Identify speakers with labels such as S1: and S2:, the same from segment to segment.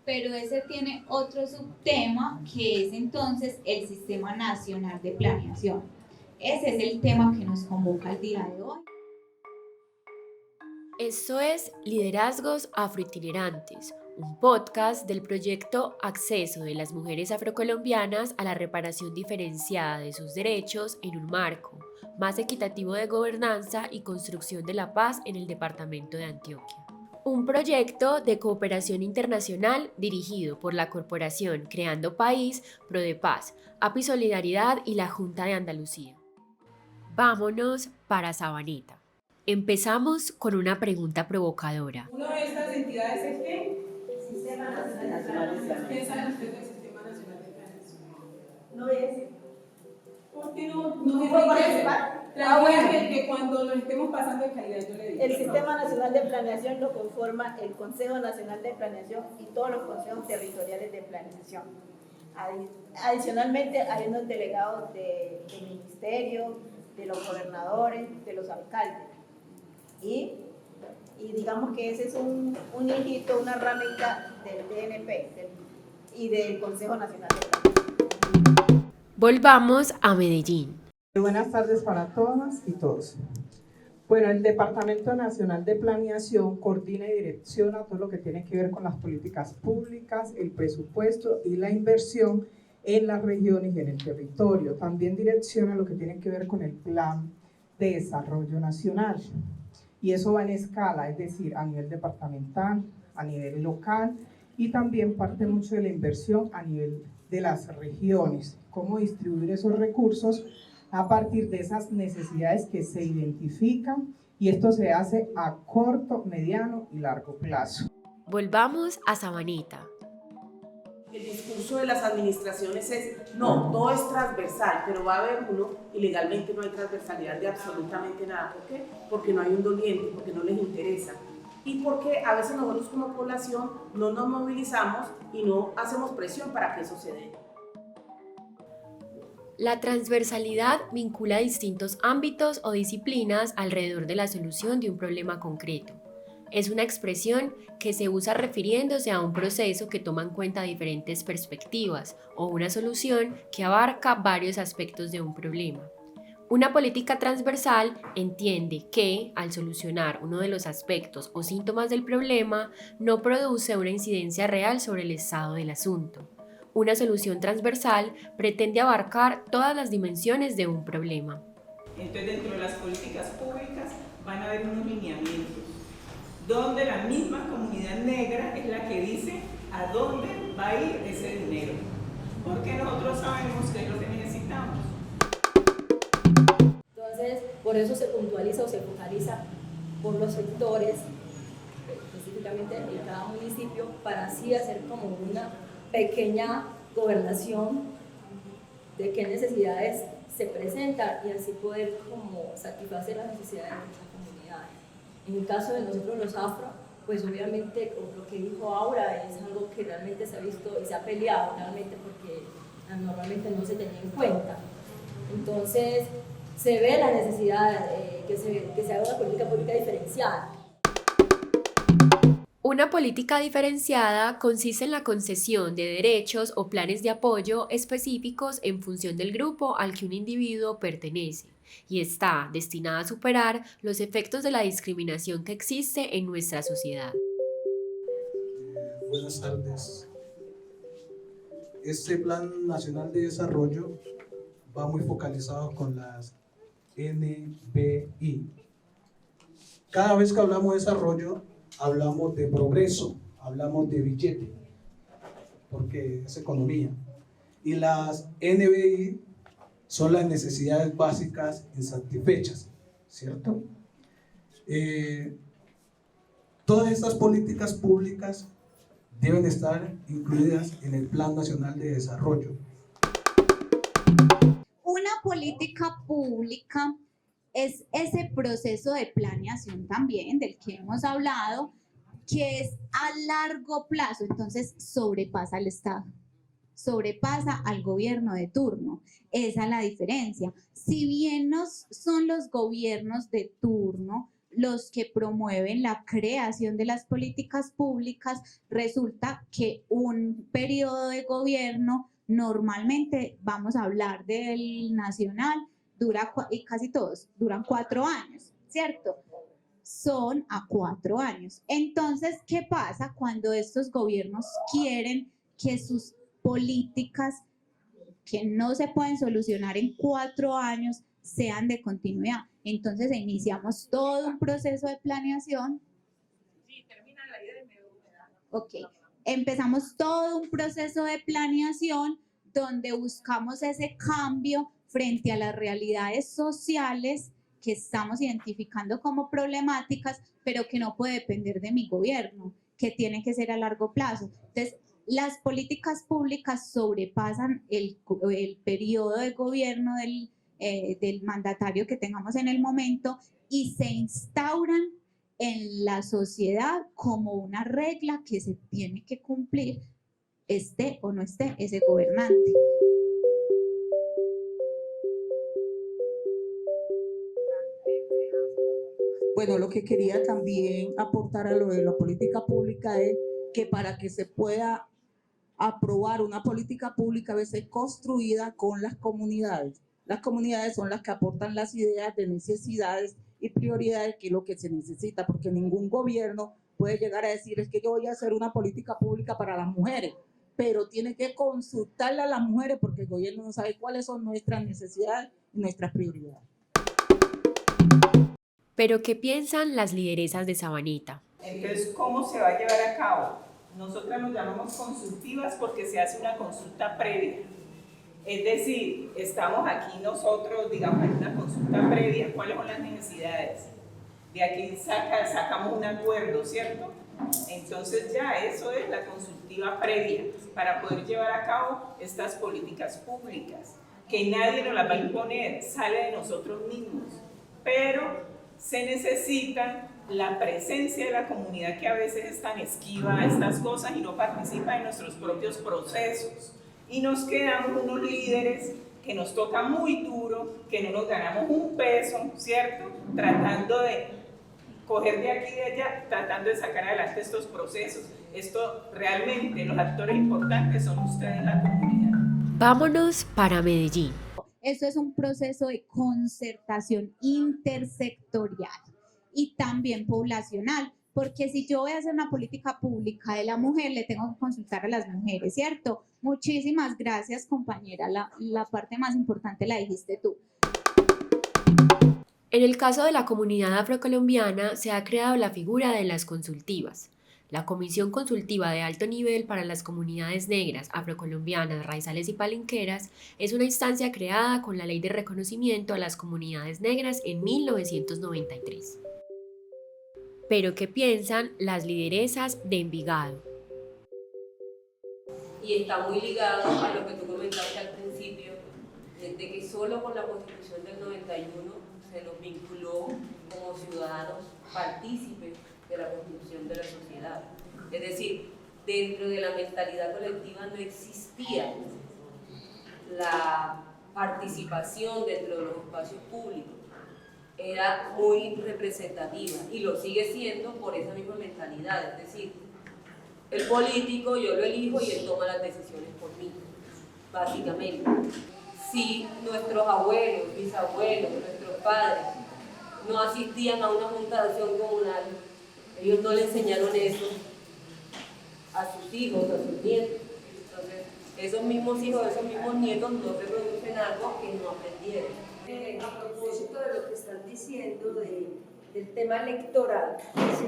S1: pero ese tiene otro subtema que es entonces el Sistema Nacional de Planeación. Ese es el tema que nos convoca el día de hoy.
S2: Esto es Liderazgos Afroitinerantes, un podcast del proyecto Acceso de las Mujeres Afrocolombianas a la reparación diferenciada de sus derechos en un marco más equitativo de gobernanza y construcción de la paz en el departamento de Antioquia. Un proyecto de cooperación internacional dirigido por la Corporación Creando País, Prodepaz, API Solidaridad y la Junta de Andalucía. Vámonos para Sabaneta. Empezamos con una pregunta provocadora.
S3: ¿Una de estas entidades es qué?
S4: El Sistema Nacional de Planeación.
S3: ¿Qué sabe usted del Sistema Nacional de Planeación?
S4: No es.
S3: ¿Por qué no
S4: ¿No puedo participar?
S3: Bueno, que cuando lo estemos pasando de calidad, yo le digo.
S4: El Sistema Nacional de Planeación lo conforma el Consejo Nacional de Planeación y todos los consejos territoriales de planeación. Adicionalmente, hay unos delegados del ministerio, de los gobernadores, de los alcaldes. Y digamos que ese es un hijito, una ramita del DNP y del Consejo Nacional de Planeación.
S2: Volvamos a Medellín.
S5: Buenas tardes para todas y todos. Bueno, el Departamento Nacional de Planeación coordina y direcciona todo lo que tiene que ver con las políticas públicas, el presupuesto y la inversión en las regiones y en el territorio. También direcciona lo que tiene que ver con el Plan de Desarrollo Nacional. Y eso va en escala, es decir, a nivel departamental, a nivel local, y también parte mucho de la inversión a nivel de las regiones, cómo distribuir esos recursos a partir de esas necesidades que se identifican, y esto se hace a corto, mediano y largo plazo.
S2: Volvamos a Sabaneta.
S6: El discurso de las administraciones es, no, todo es transversal, pero va a haber uno y legalmente no hay transversalidad de absolutamente nada. ¿Por qué? Porque no hay un doliente, porque no les interesa. Y porque a veces nosotros como población no nos movilizamos y no hacemos presión para que eso se dé.
S2: La transversalidad vincula distintos ámbitos o disciplinas alrededor de la solución de un problema concreto. Es una expresión que se usa refiriéndose a un proceso que toma en cuenta diferentes perspectivas o una solución que abarca varios aspectos de un problema. Una política transversal entiende que, al solucionar uno de los aspectos o síntomas del problema, no produce una incidencia real sobre el estado del asunto. Una solución transversal pretende abarcar todas las dimensiones de un problema.
S3: Entonces, dentro de las políticas públicas van a haber unos lineamientos, donde la misma comunidad negra es la que dice a dónde va a ir ese dinero, porque nosotros sabemos qué es lo que necesitamos.
S7: Entonces, por eso se puntualiza o se focaliza por los sectores, específicamente en cada municipio, para así hacer como una pequeña gobernación de qué necesidades se presentan y así poder como satisfacer las necesidades de nuestras comunidades. En el caso de nosotros los afro, pues obviamente como lo que dijo Aura es algo que realmente se ha visto y se ha peleado realmente porque normalmente no se tenía en cuenta. Entonces se ve la necesidad que se haga una política pública diferenciada.
S2: Una política diferenciada consiste en la concesión de derechos o planes de apoyo específicos en función del grupo al que un individuo pertenece y está destinada a superar los efectos de la discriminación que existe en nuestra sociedad.
S8: Buenas tardes. Este Plan Nacional de Desarrollo va muy focalizado con las NBI. Cada vez que hablamos de desarrollo, hablamos de progreso, hablamos de billete, porque es economía. Y las NBI son las necesidades básicas insatisfechas, ¿cierto? Todas estas políticas públicas deben estar incluidas en el Plan Nacional de Desarrollo.
S1: Una política pública es ese proceso de planeación también del que hemos hablado, que es a largo plazo, entonces sobrepasa al Estado, sobrepasa al gobierno de turno. Esa es la diferencia. Si bien son los gobiernos de turno los que promueven la creación de las políticas públicas, resulta que un periodo de gobierno, normalmente vamos a hablar del nacional, y casi todos duran 4 años, ¿cierto? Son a 4 años. Entonces, ¿qué pasa cuando estos gobiernos quieren que sus políticas que no se pueden solucionar en 4 años sean de continuidad? Entonces iniciamos todo un proceso de planeación.
S6: Sí, termina la idea y me da.
S1: Ok, empezamos todo un proceso de planeación donde buscamos ese cambio frente a las realidades sociales que estamos identificando como problemáticas, pero que no puede depender de mi gobierno, que tiene que ser a largo plazo. Entonces, las políticas públicas sobrepasan el periodo de gobierno del mandatario que tengamos en el momento y se instauran en la sociedad como una regla que se tiene que cumplir, esté o no esté ese gobernante.
S9: Bueno, lo que quería también aportar a lo de la política pública es que para que se pueda aprobar una política pública debe ser construida con las comunidades. Las comunidades son las que aportan las ideas de necesidades y prioridades, que es lo que se necesita, porque ningún gobierno puede llegar a decir es que yo voy a hacer una política pública para las mujeres, pero tiene que consultarle a las mujeres porque el gobierno no sabe cuáles son nuestras necesidades y nuestras prioridades.
S2: Pero, ¿qué piensan las lideresas de Sabanita?
S3: Entonces, ¿cómo se va a llevar a cabo? Nosotras nos llamamos consultivas porque se hace una consulta previa. Es decir, estamos aquí nosotros, digamos, en una consulta previa, ¿cuáles son las necesidades? De aquí sacamos un acuerdo, ¿cierto? Entonces ya eso es la consultiva previa para poder llevar a cabo estas políticas públicas, que nadie nos las va a imponer, sale de nosotros mismos, pero se necesita la presencia de la comunidad, que a veces es tan esquiva a estas cosas y no participa en nuestros propios procesos. Y nos quedamos unos líderes que nos toca muy duro, que no nos ganamos un peso, ¿cierto? Tratando de coger de aquí y de allá, tratando de sacar adelante estos procesos. Esto realmente, los actores importantes son ustedes, la comunidad.
S2: Vámonos para Medellín.
S1: Esto es un proceso de concertación intersectorial y también poblacional, porque si yo voy a hacer una política pública de la mujer, le tengo que consultar a las mujeres, ¿cierto? Muchísimas gracias, compañera. La parte más importante la dijiste tú.
S2: En el caso de la comunidad afrocolombiana, se ha creado la figura de las consultivas. La Comisión Consultiva de Alto Nivel para las Comunidades Negras, Afrocolombianas, Raizales y Palenqueras es una instancia creada con la Ley de Reconocimiento a las Comunidades Negras en 1993. Pero, ¿qué piensan las lideresas de Envigado?
S10: Y está muy ligado a lo que tú comentaste al principio, de que solo con la Constitución del 91 se los vinculó como ciudadanos partícipes de la construcción de la sociedad. Es decir, dentro de la mentalidad colectiva no existía la participación dentro de los espacios públicos. Era muy representativa y lo sigue siendo por esa misma mentalidad. Es decir, el político yo lo elijo y él toma las decisiones por mí, básicamente. Si nuestros abuelos, bisabuelos, nuestros padres no asistían a una junta de acción comunal, ellos no le enseñaron eso a sus hijos, a sus nietos. Entonces, esos mismos hijos, esos mismos nietos no reproducen algo que no aprendieron.
S11: A propósito de lo que están diciendo del tema electoral, ¿sí?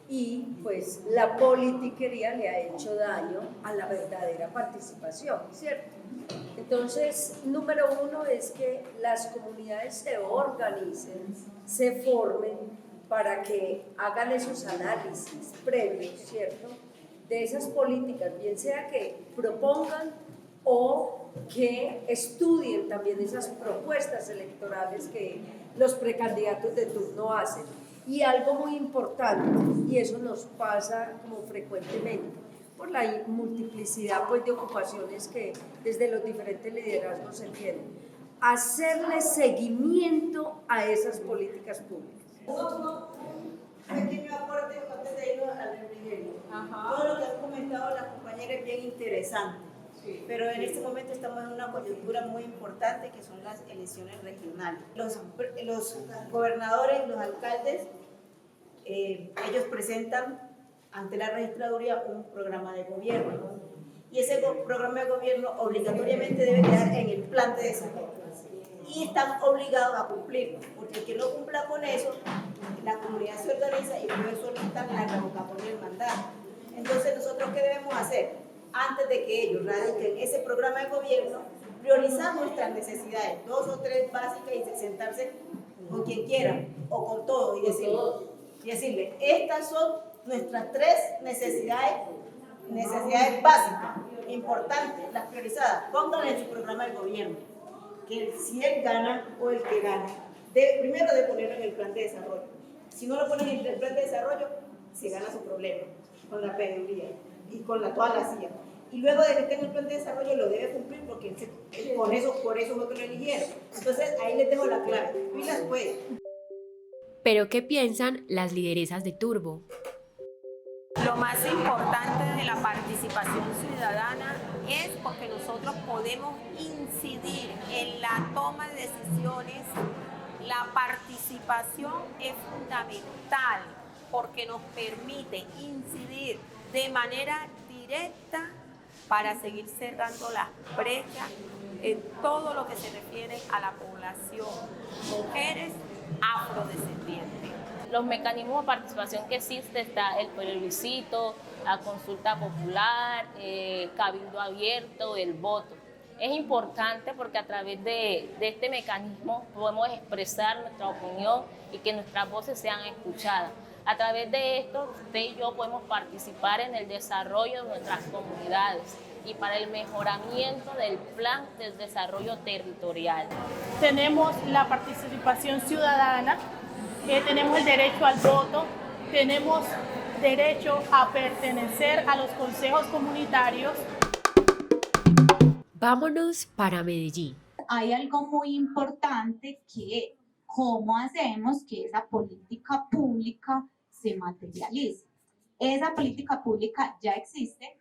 S11: Y pues la politiquería le ha hecho daño a la verdadera participación, ¿cierto? Entonces, número uno es que las comunidades se organicen, se formen para que hagan esos análisis previos, ¿cierto?, de esas políticas, bien sea que propongan o que estudien también esas propuestas electorales que los precandidatos de turno hacen. Y algo muy importante, y eso nos pasa como frecuentemente, por la multiplicidad pues, de ocupaciones que desde los diferentes liderazgos se tienen, hacerle seguimiento a esas políticas públicas.
S4: Un pequeño aporte antes de irnos al refrigerio. Todo lo que han comentado las compañeras es bien interesante, pero en este momento estamos en una coyuntura muy importante que son las elecciones regionales. Los gobernadores, los alcaldes, ellos presentan ante la registraduría un programa de gobierno y ese programa de gobierno obligatoriamente debe quedar en el plan de desarrollo y están obligados a cumplirlo, porque el que no cumpla con eso, la comunidad se organiza y puede solicitar la revocatoria del mandato. Entonces, ¿nosotros qué debemos hacer? Antes de que ellos radiquen ese programa de gobierno, priorizar nuestras necesidades, 2 o 3 básicas, y sentarse con quien quiera o con todos y decirle, estas son nuestras 3 necesidades básicas, importantes, las priorizadas, pónganle en su programa de gobierno, que si él gana o el que gana, primero debe ponerlo en el plan de desarrollo. Si no lo ponen en el plan de desarrollo, se gana su problema con la pedoría y con toda la CIA. Y luego de que esté en el plan de desarrollo lo debe cumplir porque por eso fue que lo eligieron. Entonces ahí les dejo la clave. Pilas pues.
S2: Pero ¿qué piensan las lideresas de Turbo?
S12: Lo más importante de la participación ciudadana es porque nosotros podemos incidir en la toma de decisiones. La participación es fundamental porque nos permite incidir de manera directa para seguir cerrando las brechas en todo lo que se refiere a la población, mujeres afrodescendientes.
S13: Los mecanismos de participación que existe está el plebiscito, la consulta popular, cabildo abierto, el voto. Es importante porque a través de este mecanismo podemos expresar nuestra opinión y que nuestras voces sean escuchadas. A través de esto, usted y yo podemos participar en el desarrollo de nuestras comunidades y para el mejoramiento del plan del desarrollo territorial.
S14: Tenemos la participación ciudadana, tenemos el derecho al voto, tenemos derecho a pertenecer a los consejos comunitarios.
S2: Vámonos para Medellín.
S1: Hay algo muy importante que cómo hacemos que esa política pública se materialice. Esa política pública ya existe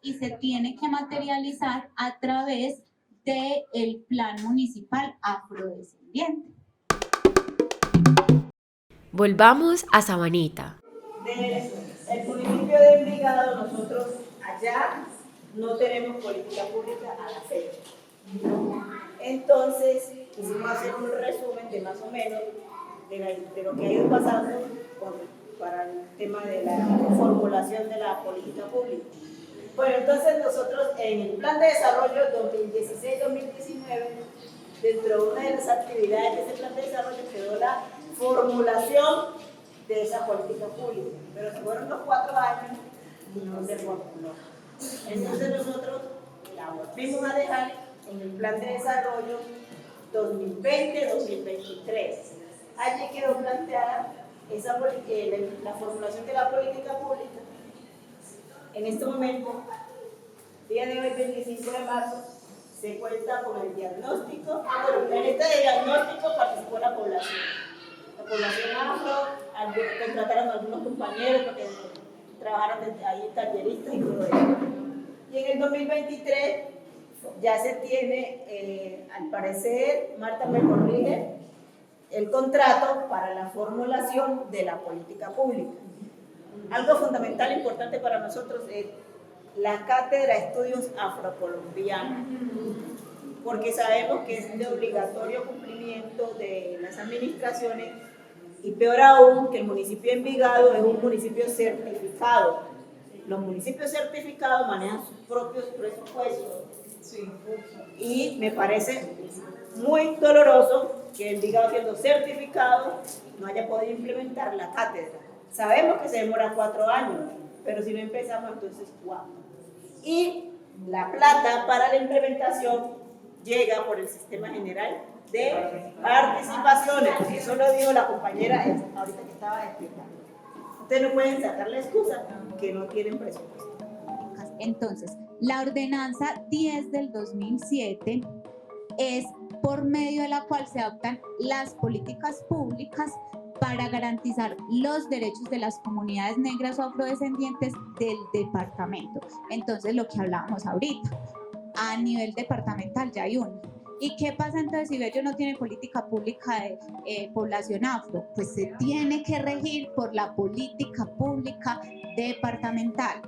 S1: y se tiene que materializar a través del Plan Municipal Afrodescendiente.
S2: Volvamos a Sabanita.
S4: Del municipio de Envigado, nosotros allá no tenemos política pública a la fecha. Entonces, quisimos hacer un resumen de más o menos de lo que ha ido pasando para el tema de la formulación de la política pública. Bueno, entonces nosotros en el plan de desarrollo 2016-2019, dentro de una de las actividades de ese plan de desarrollo quedó la formulación de esa política pública, pero se fueron los 4 años y no se formuló. Entonces nosotros la volvimos a dejar en el plan de desarrollo 2020-2023. Allí quedó planteada la formulación de la política pública. En este momento, día de hoy, 25 de marzo, se cuenta con el diagnóstico. En este diagnóstico participó la población. La población afro, contrataron a algunos compañeros porque trabajaron ahí talleristas y todo eso. Y en el 2023 ya se tiene, al parecer, Marta me corrige, el contrato para la formulación de la política pública. Algo fundamental, importante para nosotros es la Cátedra de Estudios Afrocolombianos, porque sabemos que es de obligatorio cumplimiento de las administraciones y peor aún que el municipio de Envigado es un municipio certificado. Los municipios certificados manejan sus propios presupuestos. Sí. Y me parece muy doloroso que Envigado, siendo certificado, no haya podido implementar la cátedra. Sabemos que se demora 4 años, pero si no empezamos, entonces 4. Y la plata para la implementación llega por el Sistema General de Participaciones. Eso lo dijo la compañera ahorita que estaba explicando. Ustedes no pueden sacar la excusa que no tienen presupuesto.
S1: Entonces, la ordenanza 10 del 2007 es por medio de la cual se adoptan las políticas públicas para garantizar los derechos de las comunidades negras o afrodescendientes del departamento. Entonces, lo que hablábamos ahorita, a nivel departamental ya hay uno. ¿Y qué pasa entonces si Bello no tiene política pública de población afro? Pues se tiene que regir por la política pública departamental.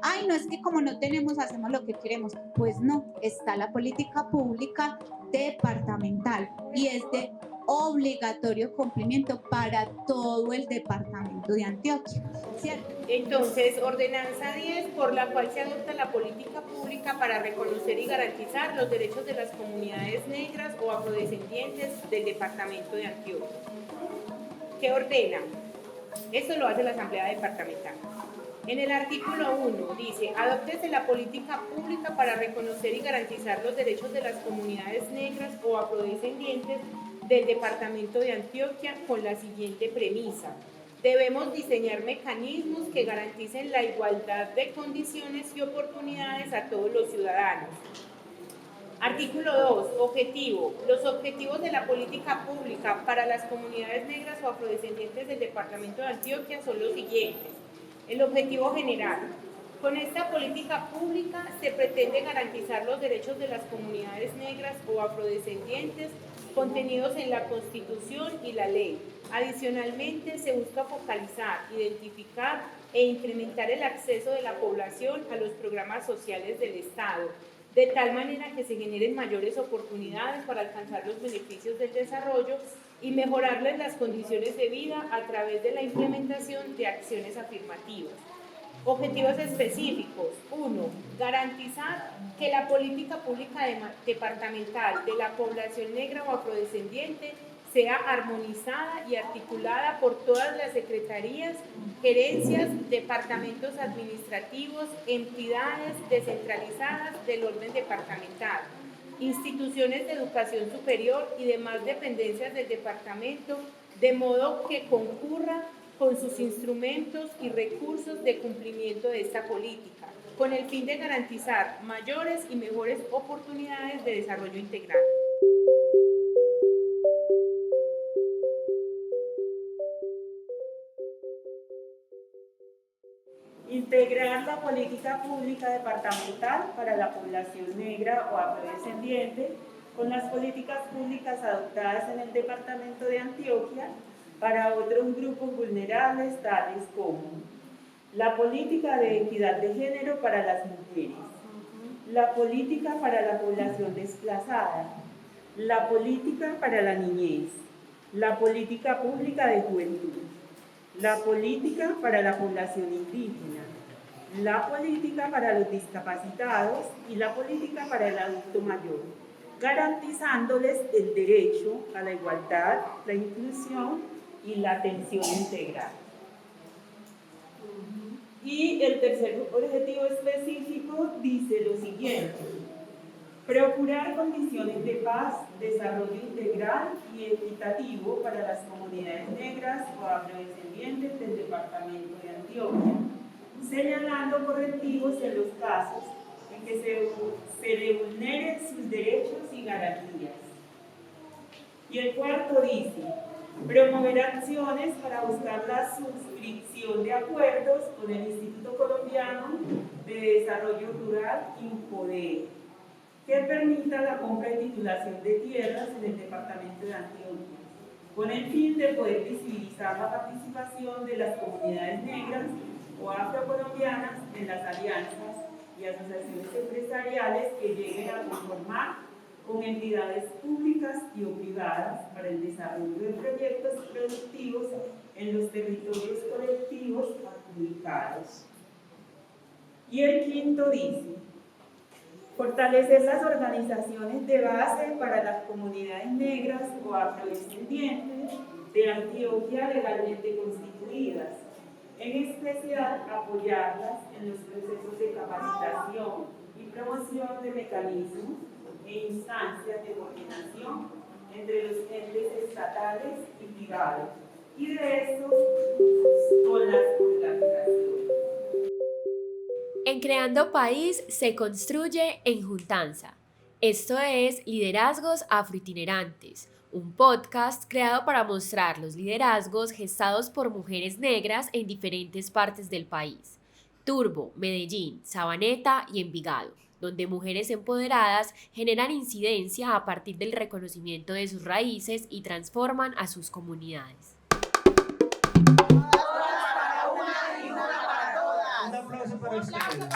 S1: Ay, no es que como no tenemos, hacemos lo que queremos. Pues no, está la política pública departamental y es de obligatorio cumplimiento para todo el departamento de Antioquia, ¿cierto?
S12: Entonces, ordenanza 10, por la cual se adopta la política pública para reconocer y garantizar los derechos de las comunidades negras o afrodescendientes del departamento de Antioquia. ¿Qué ordena? Esto lo hace la Asamblea Departamental. En el artículo 1 dice, adóptese la política pública para reconocer y garantizar los derechos de las comunidades negras o afrodescendientes del departamento de Antioquia con la siguiente premisa. Debemos diseñar mecanismos que garanticen la igualdad de condiciones y oportunidades a todos los ciudadanos. Artículo 2. Objetivo. Los objetivos de la política pública para las comunidades negras o afrodescendientes del departamento de Antioquia son los siguientes. El objetivo general. Con esta política pública se pretende garantizar los derechos de las comunidades negras o afrodescendientes contenidos en la Constitución y la ley. Adicionalmente, se busca focalizar, identificar e incrementar el acceso de la población a los programas sociales del Estado, de tal manera que se generen mayores oportunidades para alcanzar los beneficios del desarrollo y mejorarles las condiciones de vida a través de la implementación de acciones afirmativas. Objetivos específicos. 1. Garantizar que la política pública departamental de la población negra o afrodescendiente sea armonizada y articulada por todas las secretarías, gerencias, departamentos administrativos, entidades descentralizadas del orden departamental, instituciones de educación superior y demás dependencias del departamento, de modo que concurra con sus instrumentos y recursos de cumplimiento de esta política, con el fin de garantizar mayores y mejores oportunidades de desarrollo integral.
S3: Integrar la política pública departamental para la población negra o afrodescendiente con las políticas públicas adoptadas en el departamento de Antioquia para otros grupos vulnerables tales como la política de equidad de género para las mujeres, la política para la población desplazada, la política para la niñez, la política pública de juventud, la política para la población indígena, la política para los discapacitados y la política para el adulto mayor, garantizándoles el derecho a la igualdad, la inclusión y la atención integral. Y el tercer objetivo específico dice lo siguiente: procurar condiciones de paz, desarrollo integral y equitativo para las comunidades negras o afrodescendientes del departamento de Antioquia, señalando correctivos en los casos en que se le vulneren sus derechos y garantías. Y el cuarto dice: promover acciones para buscar la suscripción de acuerdos con el Instituto Colombiano de Desarrollo Rural, INPODER, que permita la compra y titulación de tierras en el departamento de Antioquia, con el fin de poder visibilizar la participación de las comunidades negras o afrocolombianas en las alianzas y asociaciones empresariales que lleguen a conformar con entidades públicas y o privadas para el desarrollo de proyectos productivos en los territorios colectivos adjudicados. Y el quinto dice: fortalecer las organizaciones de base para las comunidades negras o afrodescendientes de Antioquia legalmente constituidas, en especial apoyarlas en los procesos de capacitación y promoción de mecanismos e instancias de coordinación entre los entes estatales y privados, y de estos con las organizaciones.
S2: En Creando País se construye en juntanza. Esto es Liderazgos Afroitinerantes, un podcast creado para mostrar los liderazgos gestados por mujeres negras en diferentes partes del país: Turbo, Medellín, Sabaneta y Envigado, donde mujeres empoderadas generan incidencia a partir del reconocimiento de sus raíces y transforman a sus comunidades.
S8: Un aplauso para ustedes.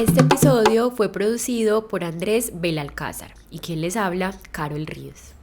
S2: Este episodio fue producido por Andrés Belalcázar y quien les habla, Carol Ríos.